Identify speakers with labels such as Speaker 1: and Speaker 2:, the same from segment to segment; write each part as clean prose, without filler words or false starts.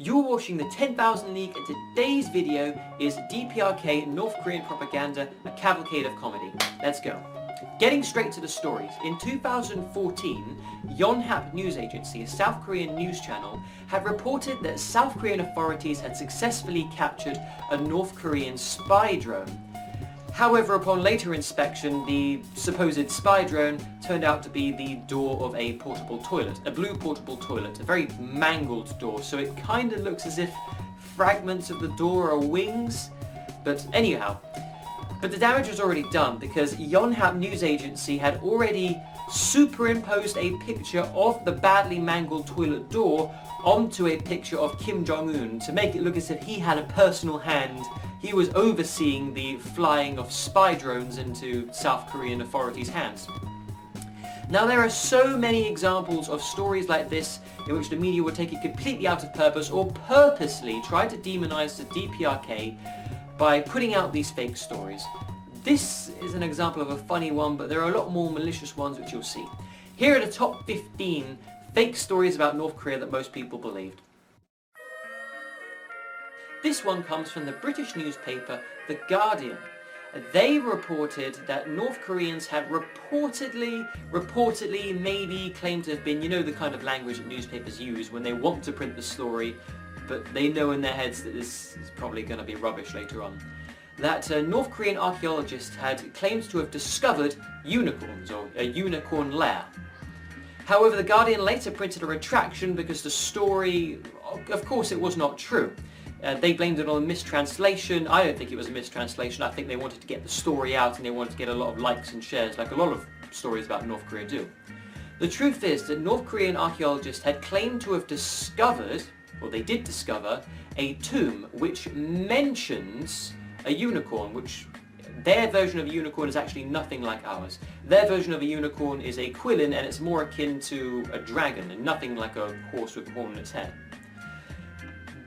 Speaker 1: You're watching the 10,000 League and today's video is DPRK North Korean Propaganda, a cavalcade of comedy. Let's go. Getting straight to the stories, in 2014, Yonhap news agency, a South Korean news channel, had reported that South Korean authorities had successfully captured a North Korean spy drone. However, upon later inspection, the supposed spy drone turned out to be the door of a portable toilet, a blue portable toilet, a very mangled door, so it kind of looks as if fragments of the door are wings, but anyhow. But the damage was already done because Yonhap news agency had already superimposed a picture of the badly mangled toilet door onto a picture of Kim Jong-un to make it look as if he had a personal hand. He was overseeing the flying of spy drones into South Korean authorities' hands. Now there are so many examples of stories like this in which the media would take it completely out of purpose or purposely try to demonize the DPRK by putting out these fake stories. This is an example of a funny one, but there are a lot more malicious ones which you'll see. Here are the top 15 fake stories about North Korea that most people believed. This one comes from the British newspaper The Guardian. They reported that North Koreans had reportedly, maybe claimed to have been, you know, the kind of language that newspapers use when they want to print the story, but they know in their heads that this is probably going to be rubbish later on. That North Korean archaeologists had claimed to have discovered unicorns, or a unicorn lair. However, The Guardian later printed a retraction because the story, of course, it was not true. They blamed it on a mistranslation. I don't think it was a mistranslation. I think they wanted to get the story out and they wanted to get a lot of likes and shares, like a lot of stories about North Korea do. The truth is that North Korean archaeologists had claimed to have discovered, or they did discover, a tomb which mentions a unicorn, which their version of a unicorn is actually nothing like ours. Their version of a unicorn is a quillin and it's more akin to a dragon and nothing like a horse with a horn in its head.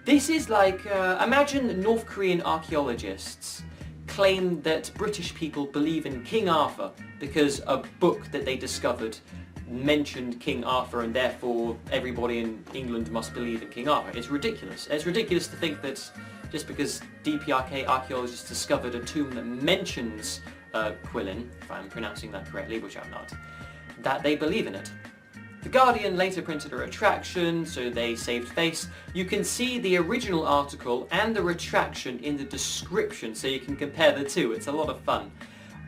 Speaker 1: This is like, imagine North Korean archaeologists claim that British people believe in King Arthur because a book that they discovered mentioned King Arthur and therefore everybody in England must believe in King Arthur. It's ridiculous. It's ridiculous to think that just because DPRK archaeologists discovered a tomb that mentions Quillin, if I'm pronouncing that correctly, which I'm not, that they believe in it. The Guardian later printed a retraction, so they saved face. You can see the original article and the retraction in the description, so you can compare the two. It's a lot of fun.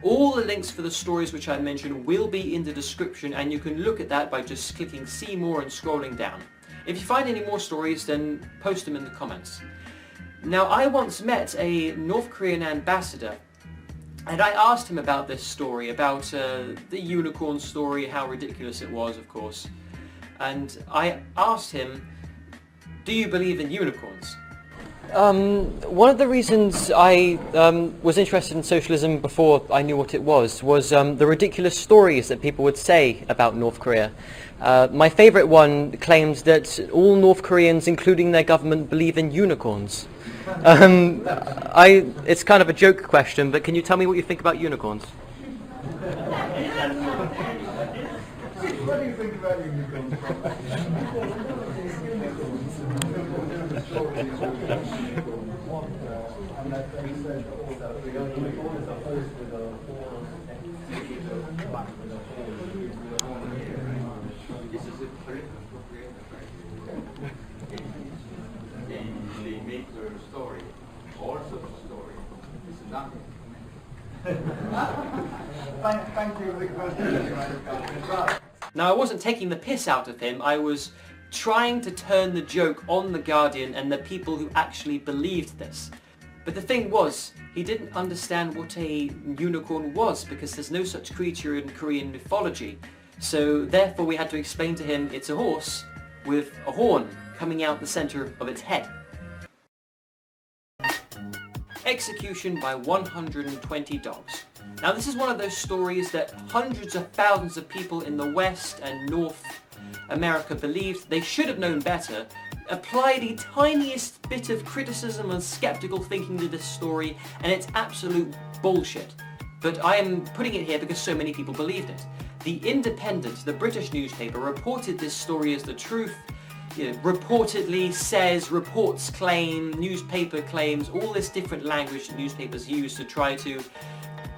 Speaker 1: All the links for the stories which I mentioned will be in the description, and you can look at that by just clicking see more and scrolling down. If you find any more stories, then post them in the comments. Now, I once met a North Korean ambassador, and I asked him about this story, about the unicorn story, how ridiculous it was, of course. And I asked him, do you believe in unicorns? One of the reasons I was interested in socialism before I knew what it was the ridiculous stories that people would say about North Korea. My favourite one claimed that all North Koreans, including their government, believe in unicorns. It's kind of a joke question, but can you tell me what you think about unicorns?
Speaker 2: What do you think about unicorns? Thank you for the question.
Speaker 1: Now, I wasn't taking the piss out of him, I was trying to turn the joke on The Guardian and the people who actually believed this. But the thing was, he didn't understand what a unicorn was because there's no such creature in Korean mythology. So therefore we had to explain to him it's a horse with a horn coming out the centre of its head. Execution by 120 dogs. Now this is one of those stories that hundreds of thousands of people in the West and North America believed. They should have known better. Apply the tiniest bit of criticism and skeptical thinking to this story and it's absolute bullshit. But I am putting it here because so many people believed it. The Independent, the British newspaper, reported this story as the truth. reportedly says, reports claim, newspaper claims, all this different language that newspapers use to try to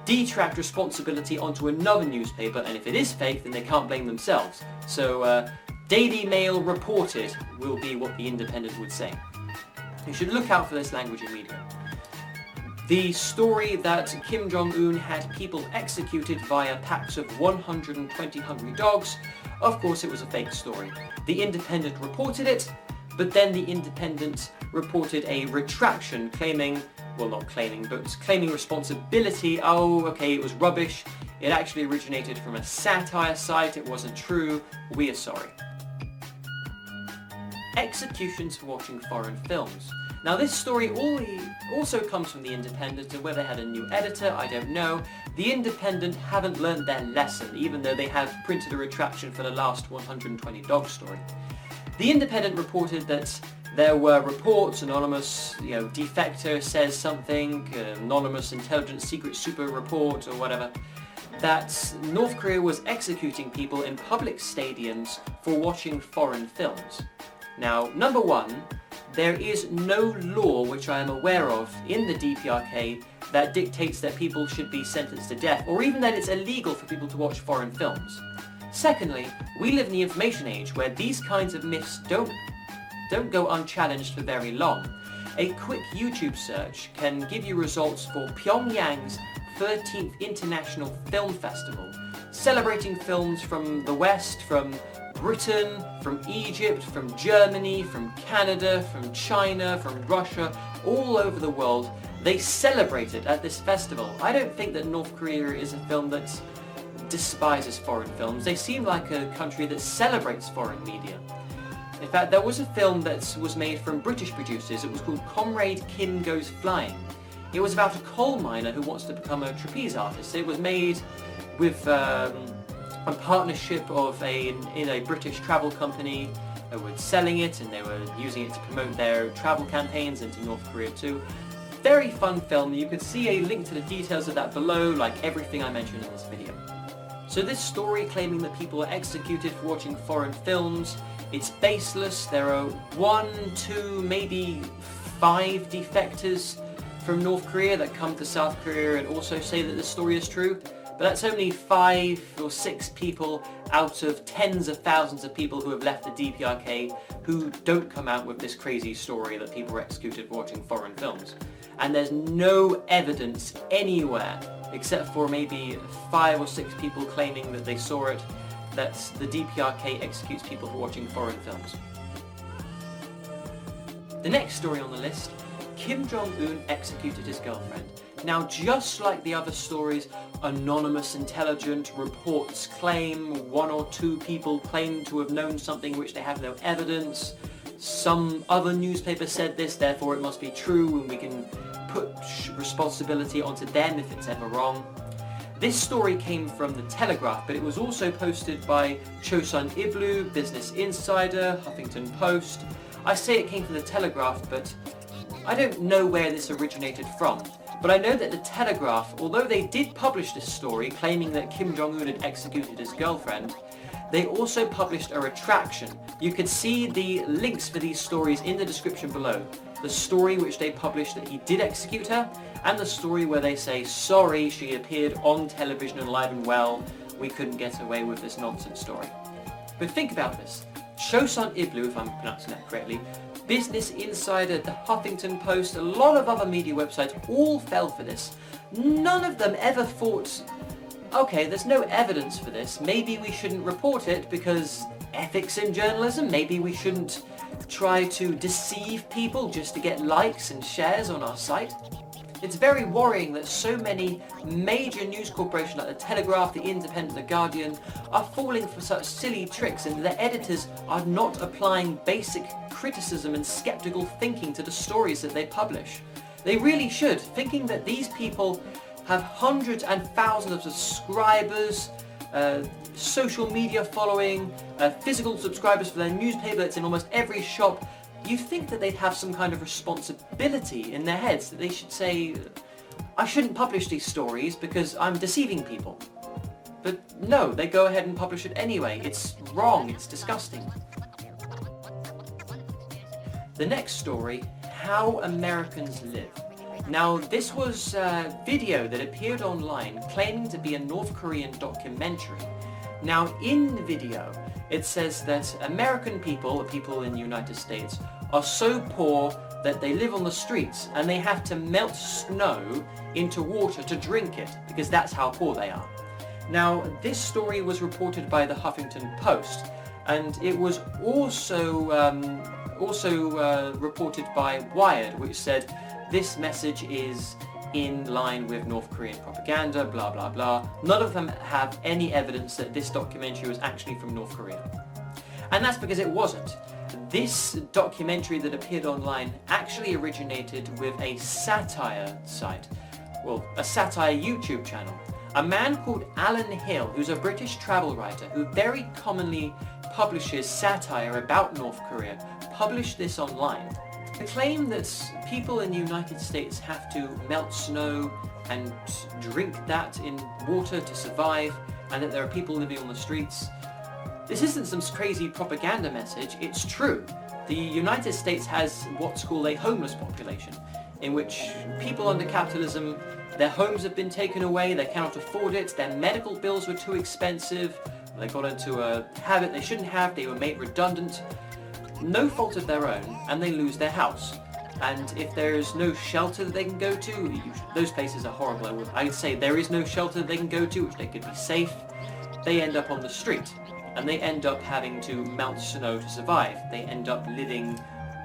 Speaker 1: detract responsibility onto another newspaper, and if it is fake then they can't blame themselves. So Daily Mail reported will be what the Independent would say. You should look out for this language in media. The story that Kim Jong-un had people executed via packs of 120 hungry dogs, of course it was a fake story. The Independent reported it, but then the Independent reported a retraction claiming, well not claiming, but claiming responsibility. Oh, okay, it was rubbish. It actually originated from a satire site, it wasn't true, we are sorry. Executions for watching foreign films. Now this story also comes from the Independent, and whether they had a new editor, I don't know. The Independent haven't learned their lesson, even though they have printed a retraction for the last 120 dog story. The Independent reported that there were reports, anonymous, defector says something, anonymous intelligence secret super report or whatever, that North Korea was executing people in public stadiums for watching foreign films. Now, number one, there is no law which I am aware of in the DPRK that dictates that people should be sentenced to death, or even that it's illegal for people to watch foreign films. Secondly, we live in the information age where these kinds of myths don't go unchallenged for very long. A quick YouTube search can give you results for Pyongyang's 13th International Film Festival, celebrating films from the West, from Britain, from Egypt, from Germany, from Canada, from China, from Russia, all over the world. They celebrate it at this festival. I don't think that North Korea is a film that despises foreign films. They seem like a country that celebrates foreign media. In fact, there was a film that was made from British producers. It was called Comrade Kim Goes Flying. It was about a coal miner who wants to become a trapeze artist. It was made with a partnership of a British travel company that were selling it, and they were using it to promote their travel campaigns into North Korea too. Very fun film. You can see a link to the details of that below, like everything I mentioned in this video. So this story claiming that people are executed for watching foreign films, it's baseless. There are 1, 2, maybe 5 defectors from North Korea that come to South Korea and also say that the story is true. But that's only 5 or 6 people out of tens of thousands of people who have left the DPRK who don't come out with this crazy story that people were executed for watching foreign films. And there's no evidence anywhere, except for maybe 5 or 6 people claiming that they saw it, that the DPRK executes people for watching foreign films. The next story on the list, Kim Jong-un executed his girlfriend. Now, just like the other stories, anonymous intelligent reports claim, 1 or 2 people claim to have known something which they have no evidence, some other newspaper said this, therefore it must be true, and we can put responsibility onto them if it's ever wrong. This story came from the Telegraph, but it was also posted by Chosun Ilbo, Business Insider, Huffington Post. I say it came from the Telegraph, but I don't know where this originated from. But I know that the Telegraph, although they did publish this story claiming that Kim Jong-un had executed his girlfriend, they also published a retraction. You can see the links for these stories in the description below. The story which they published that he did execute her, and the story where they say, sorry, she appeared on television alive and well, we couldn't get away with this nonsense story. But think about this. Chosun Ilbo, if I'm pronouncing that correctly, Business Insider, the Huffington Post, a lot of other media websites all fell for this. None of them ever thought, okay, there's no evidence for this, maybe we shouldn't report it because ethics in journalism, maybe we shouldn't try to deceive people just to get likes and shares on our site. It's very worrying that so many major news corporations like the Telegraph, the Independent, the Guardian are falling for such silly tricks, and their editors are not applying basic criticism and skeptical thinking to the stories that they publish. They really should, thinking that these people have hundreds and thousands of subscribers, social media following, physical subscribers for their newspaper that's in almost every shop. You think that they'd have some kind of responsibility in their heads, that they should say, I shouldn't publish these stories because I'm deceiving people. But no, they go ahead and publish it anyway. It's wrong, it's disgusting. The next story, how Americans live. Now, this was a video that appeared online claiming to be a North Korean documentary. Now, in the video, it says that American people, people in the United States, are so poor that they live on the streets and they have to melt snow into water to drink it, because that's how poor they are. Now, this story was reported by the Huffington Post, and it was also reported by Wired, which said this message is in line with North Korean propaganda, blah blah blah. None of them have any evidence that this documentary was actually from North Korea. And that's because it wasn't. This documentary that appeared online actually originated with a satire site, well, a satire YouTube channel. A man called Alan Hill, who's a British travel writer who very commonly publishes satire about North Korea, published this online. The claim that people in the United States have to melt snow and drink that in water to survive, and that there are people living on the streets, this isn't some crazy propaganda message, it's true. The United States has what's called a homeless population, in which people under capitalism, their homes have been taken away, they cannot afford it, their medical bills were too expensive, they got into a habit they shouldn't have, they were made redundant, no fault of their own, and they lose their house. And if there's no shelter that they can go to, those places are horrible. I would say there is no shelter that they can go to, which they could be safe, they end up on the street. And they end up having to melt snow to survive. They end up living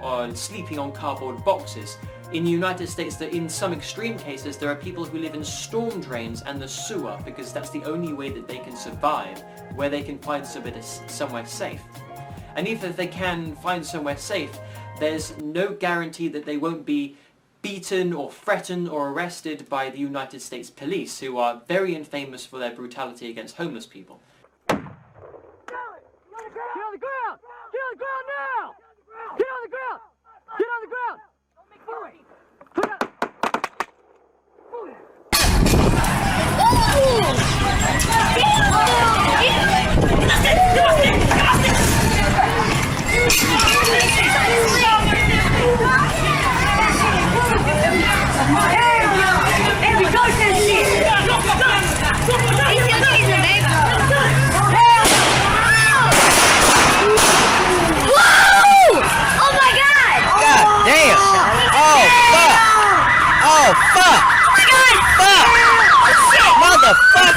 Speaker 1: or sleeping on cardboard boxes. In the United States, in some extreme cases, there are people who live in storm drains and the sewer, because that's the only way that they can survive, where they can find somewhere safe. And even if they can find somewhere safe, there's no guarantee that they won't be beaten or threatened or arrested by the United States police, who are very infamous for their brutality against homeless people.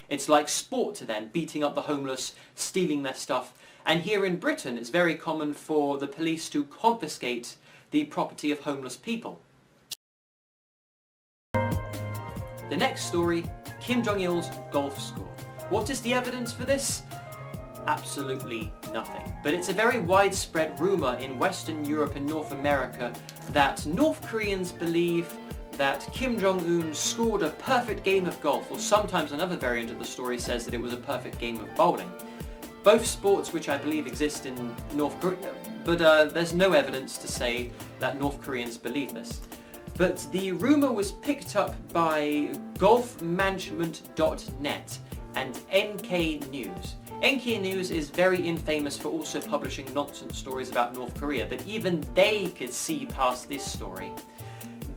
Speaker 1: It's like sport to them, beating up the homeless, stealing their stuff. And here in Britain, it's very common for the police to confiscate the property of homeless people. The next story, Kim Jong-il's golf score. What is the evidence for this? Absolutely nothing. But it's a very widespread rumour in Western Europe and North America that North Koreans believe that Kim Jong-un scored a perfect game of golf, or sometimes another variant of the story says that it was a perfect game of bowling. Both sports which I believe exist in North Korea, but there's no evidence to say that North Koreans believe this. But the rumour was picked up by golfmanagement.net and NK News. NK News is very infamous for also publishing nonsense stories about North Korea, but even they could see past this story.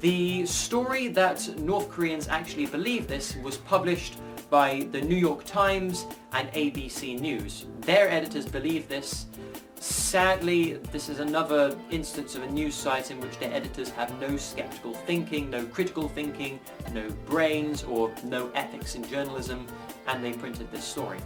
Speaker 1: The story that North Koreans actually believe this was published by the New York Times and ABC News. Their editors believe this. Sadly, this is another instance of a news site in which their editors have no skeptical thinking, no critical thinking, no brains, or no ethics in journalism, and they printed this story.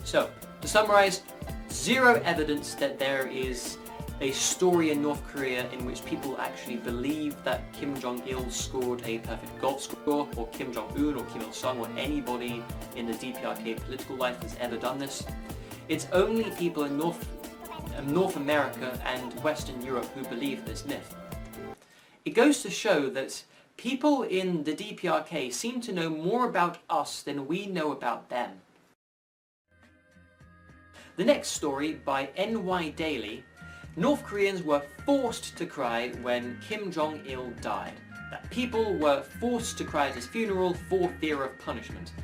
Speaker 1: So, to summarize, zero evidence that there is a story in North Korea in which people actually believe that Kim Jong-il scored a perfect golf score, or Kim Jong-un or Kim Il-sung or anybody in the DPRK political life has ever done this. It's only people in North America and Western Europe who believe this myth. It goes to show that people in the DPRK seem to know more about us than we know about them. The next story, by NY Daily, North Koreans were forced to cry when Kim Jong-il died. That people were forced to cry at his funeral for fear of punishment.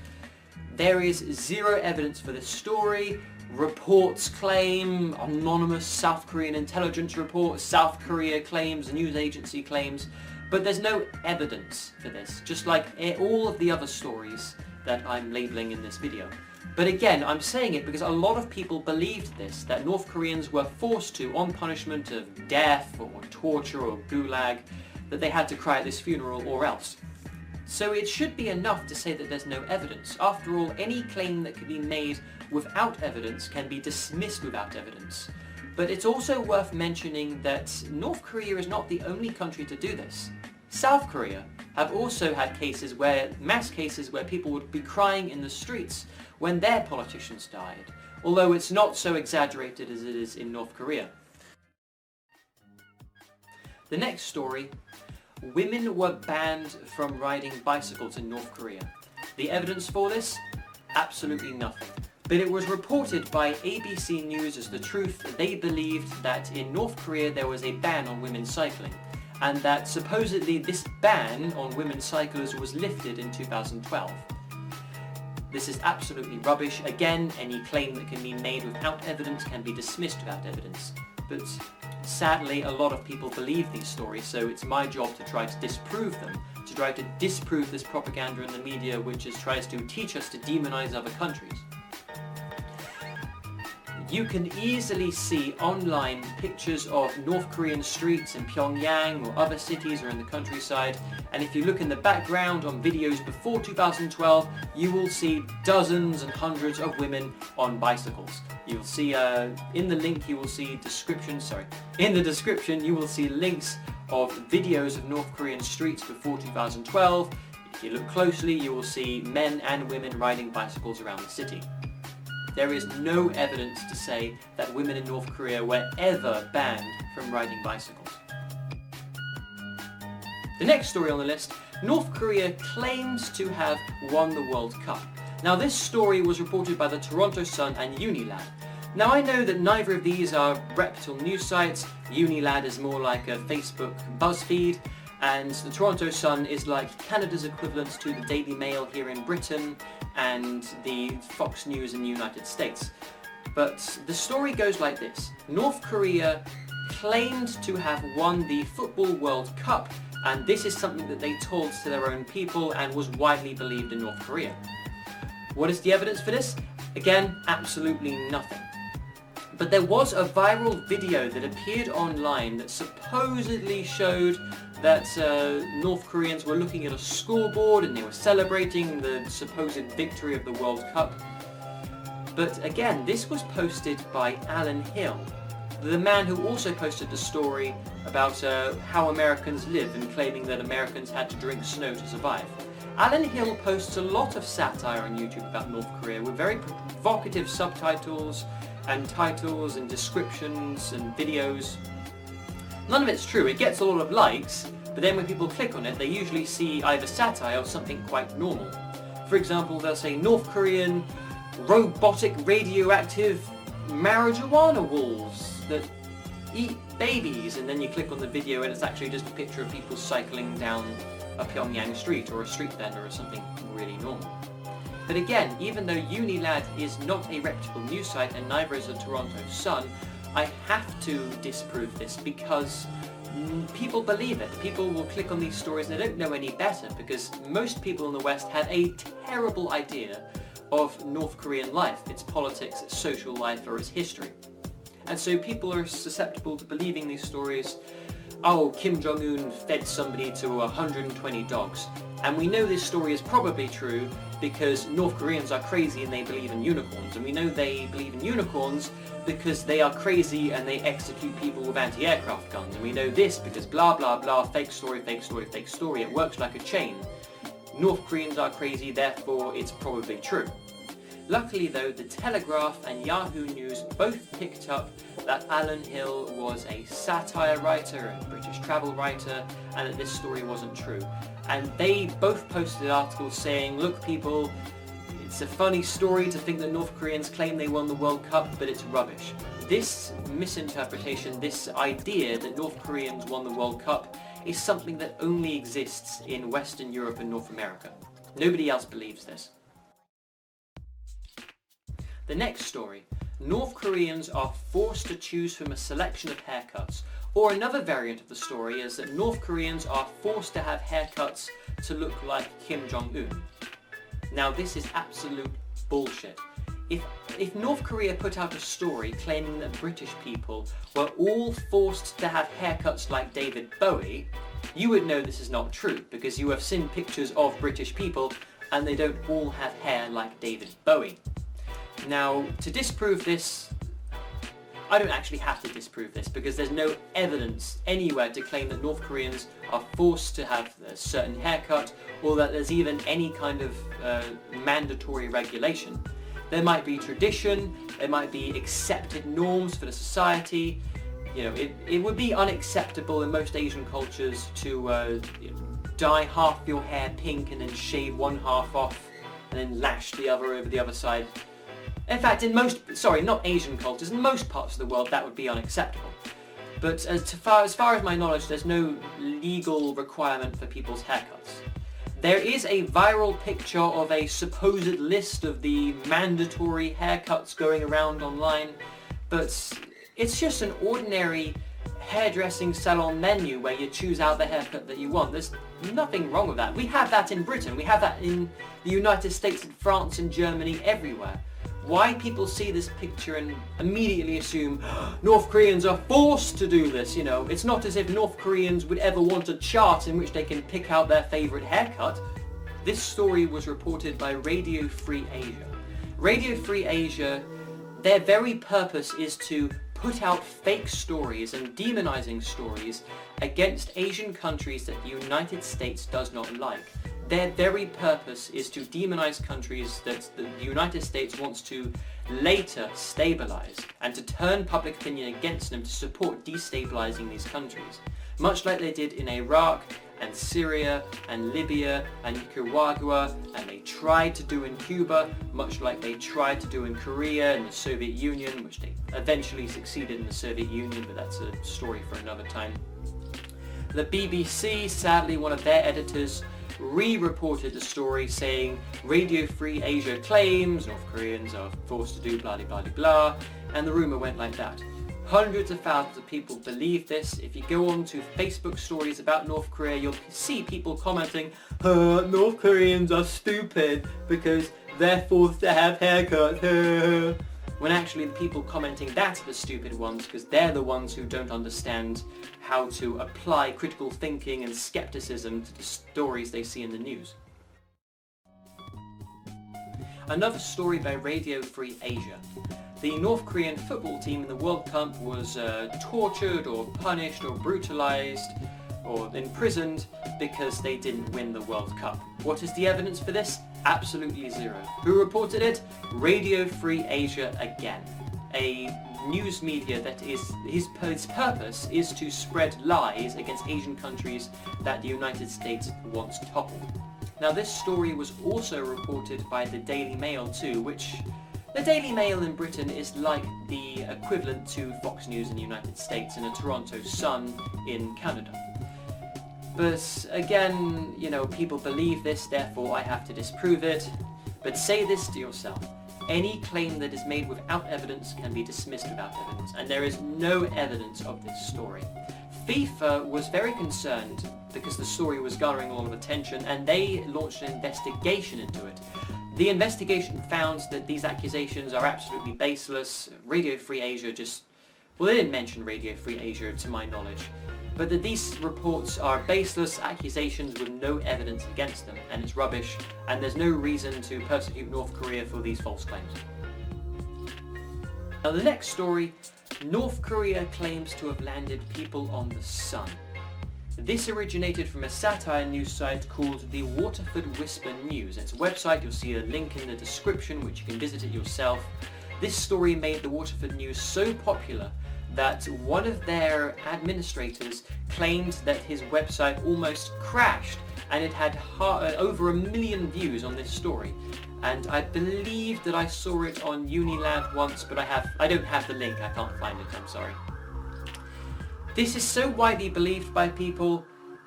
Speaker 1: There is zero evidence for this story. reports claim, anonymous South Korean intelligence report, South Korea claims, news agency claims, but there's no evidence for this, just like all of the other stories that I'm labelling in this video. But again, I'm saying it because a lot of people believed this, that North Koreans were forced to, on punishment of death or torture or gulag, that they had to cry at this funeral or else. So it should be enough to say that there's no evidence. After all, any claim that can be made without evidence can be dismissed without evidence. But it's also worth mentioning that North Korea is not the only country to do this. South Korea have also had mass cases where people would be crying in the streets when their politicians died, although it's not so exaggerated as it is in North Korea. The next story: women were banned from riding bicycles in North Korea. The evidence for this? Absolutely nothing. But it was reported by ABC News as the truth. They believed that in North Korea there was a ban on women cycling, and that supposedly this ban on women cyclists was lifted in 2012. This is absolutely rubbish. Again, any claim that can be made without evidence can be dismissed without evidence. But sadly, a lot of people believe these stories, so it's my job to try to disprove them, to try to disprove this propaganda in the media which tries to teach us to demonize other countries. You can easily see online pictures of North Korean streets in Pyongyang or other cities or in the countryside, and if you look in the background on videos before 2012, you will see dozens and hundreds of women on bicycles. You'll see in the link you will see in the description you will see links of videos of North Korean streets before 2012. If you look closely, you will see men and women riding bicycles around the city. There is no evidence to say that women in North Korea were ever banned from riding bicycles. The next story on the list: North Korea claims to have won the World Cup. Now this story was reported by the Toronto Sun and Unilad. Now I know that neither of these are reputable news sites. Unilad is more like a Facebook BuzzFeed, and the Toronto Sun is like Canada's equivalent to the Daily Mail here in Britain and the Fox News in the United States. But the story goes like this: North Korea claimed to have won the Football World Cup, and this is something that they told to their own people and was widely believed in North Korea. What is the evidence for this? Again, absolutely nothing. But there was a viral video that appeared online that supposedly showed that North Koreans were looking at a scoreboard and they were celebrating the supposed victory of the World Cup. But again, this was posted by Alan Hill, the man who also posted the story about how Americans live and claiming that Americans had to drink snow to survive. Alan Hill posts a lot of satire on YouTube about North Korea with very provocative subtitles and titles and descriptions and videos. None of it's true. It gets a lot of likes, but then when people click on it, they usually see either satire or something quite normal. For example, they'll say North Korean robotic radioactive marijuana wolves that eat babies, and then you click on the video and it's actually just a picture of people cycling down a Pyongyang street or a street vendor or something really normal. But again, even though Unilad is not a reputable news site and neither is the Toronto Sun, I have to disprove this because people believe it. People will click on these stories and they don't know any better, because most people in the West have a terrible idea of North Korean life, its politics, its social life, or its history. And so people are susceptible to believing these stories. Oh, Kim Jong-un fed somebody to 120 dogs. And we know this story is probably true because North Koreans are crazy and they believe in unicorns. And we know they believe in unicorns because they are crazy and they execute people with anti-aircraft guns. And we know this because blah blah blah, fake story, fake story, fake story. It works like a chain. North Koreans are crazy, therefore it's probably true. Luckily though, the Telegraph and Yahoo News both picked up that Alan Hill was a satire writer and British travel writer, and that this story wasn't true. And they both posted articles saying, look people, it's a funny story to think that North Koreans claim they won the World Cup, but it's rubbish. This misinterpretation, this idea that North Koreans won the World Cup is something that only exists in Western Europe and North America. Nobody else believes this. The next story. North Koreans are forced to choose from a selection of haircuts. Or another variant of the story is that North Koreans are forced to have haircuts to look like Kim Jong-un. Now this is absolute bullshit. If North Korea put out a story claiming that British people were all forced to have haircuts like David Bowie, you would know this is not true, because you have seen pictures of British people and they don't all have hair like David Bowie. Now, to disprove this, I don't actually have to disprove this, because there's no evidence anywhere to claim that North Koreans are forced to have a certain haircut, or that there's even any kind of mandatory regulation. There might be tradition, there might be accepted norms for the society. You know, it would be unacceptable in most Asian cultures to dye half your hair pink and then shave one half off and then lash the other over the other side. In fact, in most, not Asian cultures, in most parts of the world that would be unacceptable. But as far as my knowledge, there's no legal requirement for people's haircuts. There is a viral picture of a supposed list of the mandatory haircuts going around online, but it's just an ordinary hairdressing salon menu where you choose out the haircut that you want. There's nothing wrong with that. We have that in Britain, we have that in the United States, and France and Germany, everywhere. Why people see this picture and immediately assume North Koreans are forced to do this, you know. It's not as if North Koreans would ever want a chart in which they can pick out their favourite haircut. This story was reported by Radio Free Asia. Radio Free Asia, their very purpose is to put out fake stories and demonising stories against Asian countries that the United States does not like. Their very purpose is to demonize countries that the United States wants to later stabilize, and to turn public opinion against them to support destabilizing these countries. Much like they did in Iraq and Syria and Libya and Nicaragua, and they tried to do in Cuba, much like they tried to do in Korea and the Soviet Union, which they eventually succeeded in the Soviet Union, but that's a story for another time. The BBC, sadly, one of their editors re-reported the story saying Radio Free Asia claims North Koreans are forced to do blah blah blah blah, and the rumour went like that. Hundreds of thousands of people believe this. If you go on to Facebook stories about North Korea, you'll see people commenting, North Koreans are stupid because they're forced to have haircuts, when actually the people commenting that are the stupid ones, because they're the ones who don't understand how to apply critical thinking and skepticism to the stories they see in the news. Another story by Radio Free Asia. The North Korean football team in the World Cup was tortured or punished or brutalized or imprisoned because they didn't win the World Cup. What is the evidence for this? Absolutely zero. Who reported it? Radio Free Asia again. A news media that its purpose is to spread lies against Asian countries that the United States wants toppled. Now this story was also reported by the Daily Mail too, which the Daily Mail in Britain is like the equivalent to Fox News in the United States and a Toronto Sun in Canada. But again, you know, people believe this, therefore I have to disprove it. But say this to yourself: any claim that is made without evidence can be dismissed without evidence, and there is no evidence of this story. FIFA was very concerned because the story was garnering a lot of attention, and they launched an investigation into it. The investigation found that these accusations are absolutely baseless. Radio Free Asia they didn't mention Radio Free Asia to my knowledge, but that these reports are baseless accusations with no evidence against them, and it's rubbish, and there's no reason to persecute North Korea for these false claims. Now the next story, North Korea claims to have landed people on the sun. This originated from a satire news site called the Waterford Whisper News. It's a website, you'll see a link in the description which you can visit it yourself. This story made the Waterford News so popular that one of their administrators claimed that his website almost crashed, and it had over 1 million views on this story. And I believe that I saw it on Unilad once, but I don't have the link, I can't find it, I'm sorry. This is so widely believed by people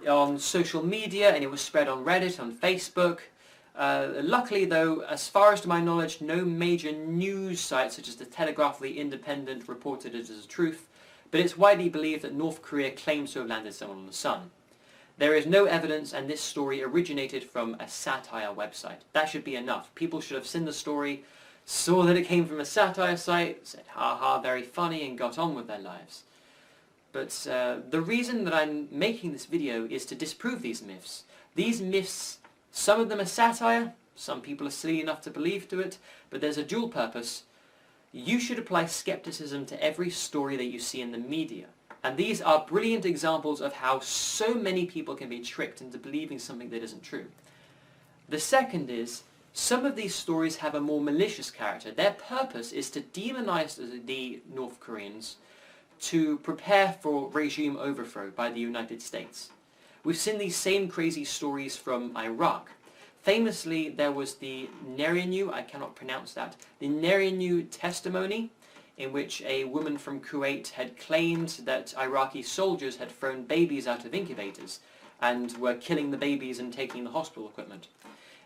Speaker 1: on social media, and it was spread on Reddit, on Facebook. Luckily though, as far as to my knowledge, no major news sites such as the Telegraph or the Independent reported it as a truth, but it's widely believed that North Korea claims to have landed someone on the sun. There is no evidence, and this story originated from a satire website. That should be enough. People should have seen the story, saw that it came from a satire site, said ha ha, very funny, and got on with their lives. But the reason that I'm making this video is to disprove these myths. These myths, some of them are satire, some people are silly enough to believe to it, but there's a dual purpose. You should apply skepticism to every story that you see in the media. And these are brilliant examples of how so many people can be tricked into believing something that isn't true. The second is, some of these stories have a more malicious character. Their purpose is to demonize the North Koreans to prepare for regime overthrow by the United States. We've seen these same crazy stories from Iraq. Famously, there was the Nerenu, I cannot pronounce that, the Nerenu testimony, in which a woman from Kuwait had claimed that Iraqi soldiers had thrown babies out of incubators and were killing the babies and taking the hospital equipment.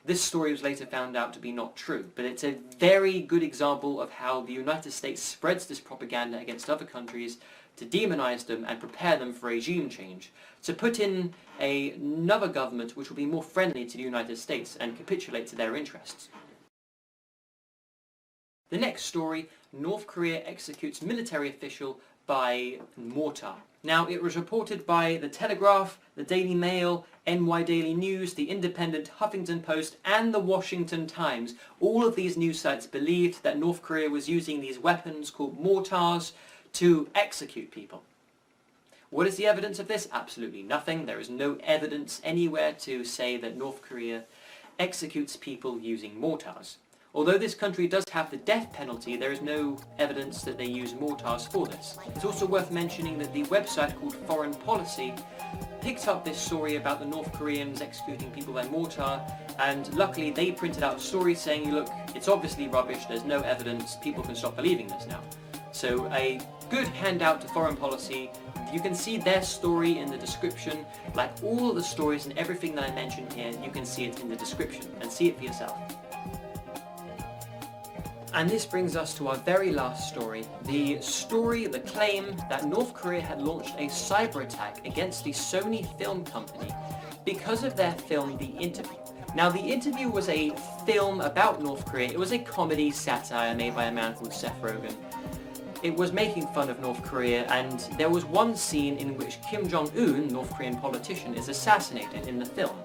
Speaker 1: This story was later found out to be not true, but it's a very good example of how the United States spreads this propaganda against other countries to demonize them and prepare them for regime change, to put in another government which will be more friendly to the United States and capitulate to their interests. The next story, North Korea executes military official by mortar. Now, it was reported by the Telegraph, the Daily Mail, NY Daily News, the Independent, Huffington Post, and the Washington Times. All of these news sites believed that North Korea was using these weapons called mortars to execute people. What is the evidence of this? Absolutely nothing. There is no evidence anywhere to say that North Korea executes people using mortars. Although this country does have the death penalty, there is no evidence that they use mortars for this. It's also worth mentioning that the website called Foreign Policy picked up this story about the North Koreans executing people by mortar, and luckily they printed out a story saying, look, it's obviously rubbish, there's no evidence, people can stop believing this now. So a good handout to Foreign Policy. You can see their story in the description. Like all of the stories and everything that I mentioned here, you can see it in the description and see it for yourself. And this brings us to our very last story, the claim that North Korea had launched a cyber attack against the Sony film company because of their film The Interview. Now, The Interview was a film about North Korea. It was a comedy satire made by a man called Seth Rogen. It was making fun of North Korea, and there was one scene in which Kim Jong-un, North Korean politician, is assassinated in the film.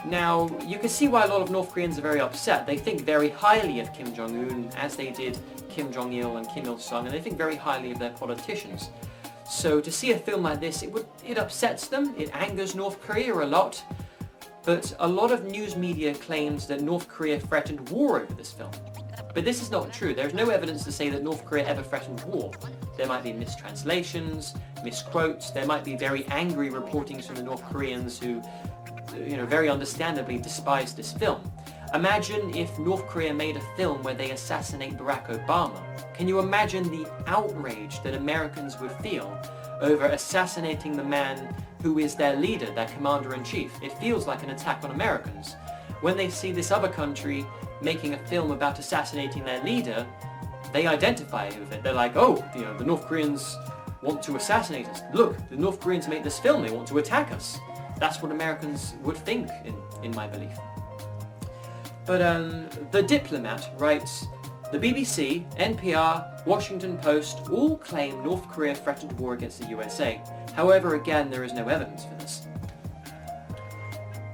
Speaker 1: Now, you can see why a lot of North Koreans are very upset. They think very highly of Kim Jong-un, as they did Kim Jong-il and Kim Il-sung, and they think very highly of their politicians. So to see a film like this, it upsets them, it angers North Korea a lot, but a lot of news media claims that North Korea threatened war over this film. But this is not true. There's no evidence to say that North Korea ever threatened war. There might be mistranslations, misquotes, there might be very angry reportings from the North Koreans who, very understandably despise this film. Imagine if North Korea made a film where they assassinate Barack Obama. Can you imagine the outrage that Americans would feel over assassinating the man who is their leader, their commander-in-chief? It feels like an attack on Americans. When they see this other country making a film about assassinating their leader, they identify with it. They're like, oh, the North Koreans want to assassinate us. Look, the North Koreans made this film, they want to attack us. That's what Americans would think, in my belief. But The Diplomat writes, the BBC, NPR, Washington Post all claim North Korea threatened war against the USA. However, again, there is no evidence for this.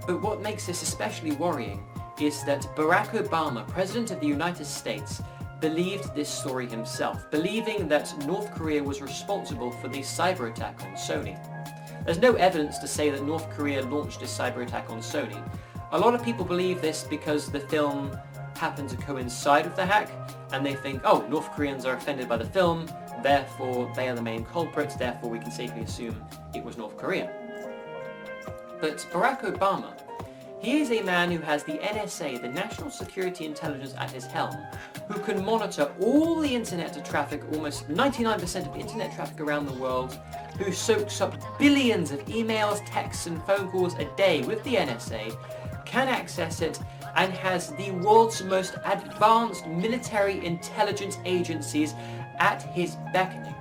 Speaker 1: But what makes this especially worrying is that Barack Obama, President of the United States, believed this story himself, believing that North Korea was responsible for the cyber attack on Sony. There's no evidence to say that North Korea launched this cyber attack on Sony. A lot of people believe this because the film happened to coincide with the hack, and they think, oh, North Koreans are offended by the film, therefore they are the main culprits, therefore we can safely assume it was North Korea. But Barack Obama, he is a man who has the NSA, the National Security Intelligence, at his helm, who can monitor all the internet traffic, almost 99% of internet traffic around the world, who soaks up billions of emails, texts and phone calls a day with the NSA, can access it, and has the world's most advanced military intelligence agencies at his beckoning.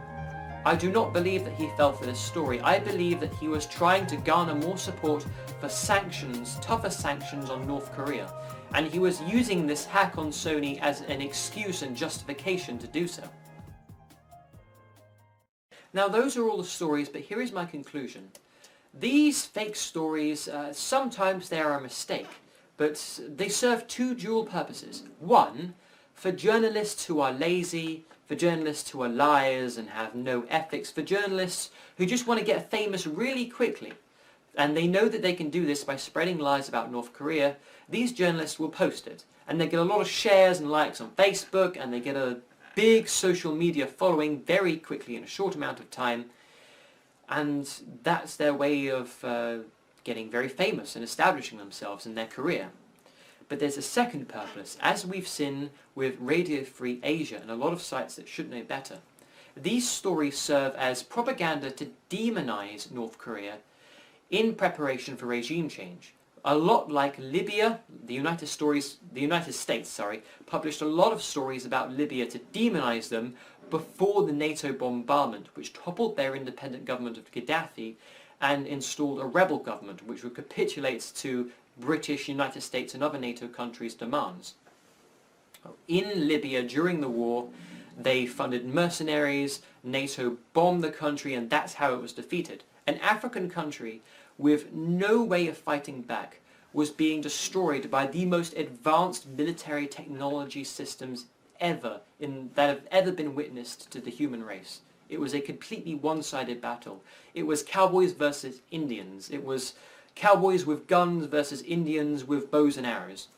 Speaker 1: I do not believe that he fell for this story. I believe that he was trying to garner more support for sanctions, tougher sanctions on North Korea, and he was using this hack on Sony as an excuse and justification to do so. Now those are all the stories, but here is my conclusion. These fake stories, sometimes they are a mistake, but they serve two dual purposes. One, for journalists who are lazy, for journalists who are liars and have no ethics, for journalists who just want to get famous really quickly. And they know that they can do this by spreading lies about North Korea. These journalists will post it, and they get a lot of shares and likes on Facebook, and they get a big social media following very quickly in a short amount of time, and that's their way of getting very famous and establishing themselves in their career. But there's a second purpose, as we've seen with Radio Free Asia and a lot of sites that should know better. These stories serve as propaganda to demonize North Korea in preparation for regime change. A lot like Libya, the United States published a lot of stories about Libya to demonize them before the NATO bombardment, which toppled their independent government of Gaddafi and installed a rebel government which would capitulate to British, United States and other NATO countries' demands. In Libya during the war, they funded mercenaries, NATO bombed the country, and that's how it was defeated. An African country with no way of fighting back was being destroyed by the most advanced military technology systems that have ever been witnessed to the human race. It was a completely one-sided battle. It was cowboys versus Indians. It was cowboys with guns versus Indians with bows and arrows.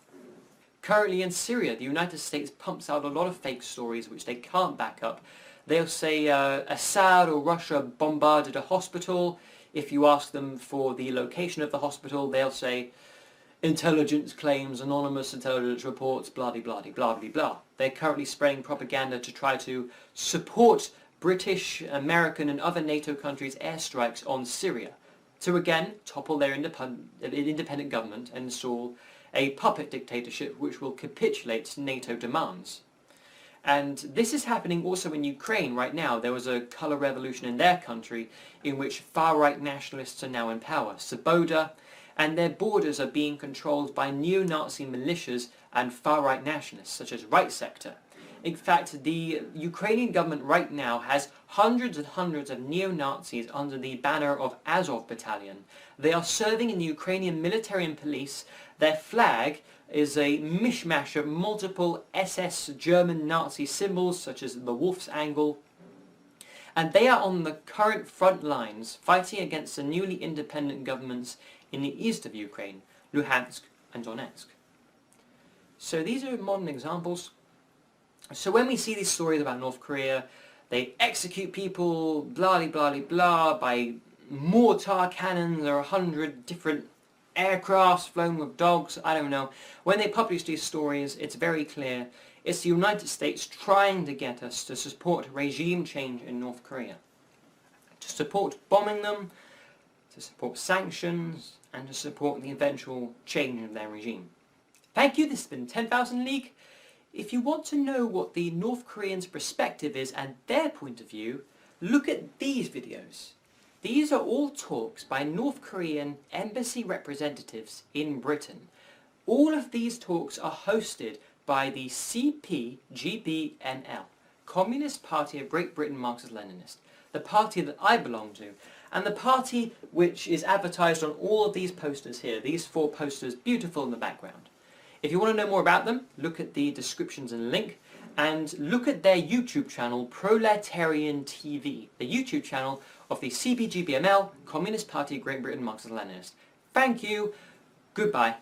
Speaker 1: Currently in Syria, the United States pumps out a lot of fake stories which they can't back up. They'll say Assad or Russia bombarded a hospital. If you ask them for the location of the hospital, they'll say intelligence claims, anonymous intelligence reports, blah blah blah blah blah blah. They're currently spreading propaganda to try to support British, American and other NATO countries' airstrikes on Syria to again topple their independent government and install a puppet dictatorship which will capitulate to NATO demands. And this is happening also in Ukraine right now. There was a colour revolution in their country in which far-right nationalists are now in power. Svoboda, and their borders are being controlled by neo-Nazi militias and far-right nationalists such as Right Sector. In fact, the Ukrainian government right now has hundreds and hundreds of neo-Nazis under the banner of Azov Battalion. They are serving in the Ukrainian military and police. Their flag is a mishmash of multiple SS German Nazi symbols such as the wolf's angle. And they are on the current front lines fighting against the newly independent governments in the east of Ukraine, Luhansk and Donetsk. So these are modern examples. So when we see these stories about North Korea, they execute people, blah blah blah blah, by mortar cannons or 100 different aircrafts flown with dogs, I don't know. When they publish these stories, it's very clear. It's the United States trying to get us to support regime change in North Korea. To support bombing them, to support sanctions, and to support the eventual change of their regime. Thank you, this has been 10,000 League. If you want to know what the North Koreans' perspective is and their point of view, look at these videos. These are all talks by North Korean embassy representatives in Britain. All of these talks are hosted by the CPGB-ML, Communist Party of Great Britain Marxist-Leninist, the party that I belong to, and the party which is advertised on all of these posters here, these 4 posters, beautiful in the background. If you want to know more about them, look at the descriptions and link, and look at their YouTube channel, Proletarian TV, the YouTube channel of the CPGB-ML, Communist Party of Great Britain Marxist-Leninist. Thank you, goodbye.